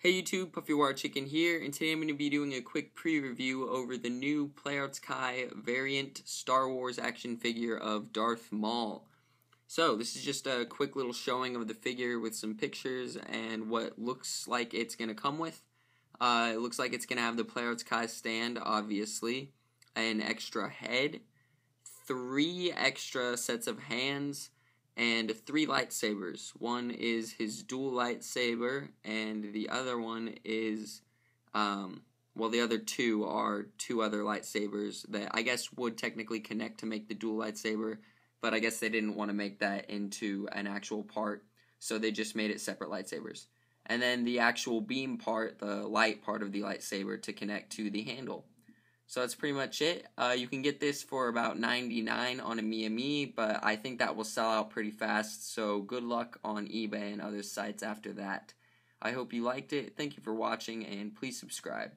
Hey YouTube, PuffyWire Chicken here, and today I'm going to be doing a quick pre-review over the new Playarts Kai variant Star Wars action figure of Darth Maul. So, this is just a quick little showing of the figure with some pictures and what looks like it's going to come with. It looks like it's going to have the Playarts Kai stand, obviously, an extra head, 3 extra sets of hands, and 3 lightsabers. One is his dual lightsaber, and the other one is, the other 2 are 2 other lightsabers that I guess would technically connect to make the dual lightsaber, but I guess they didn't want to make that into an actual part, so they just made it separate lightsabers. And then the actual beam part, the light part of the lightsaber, to connect to the handle. So that's pretty much it. You can get this for about $99 on a MeMe, but I think that will sell out pretty fast, so good luck on eBay and other sites after that. I hope you liked it. Thank you for watching, and please subscribe.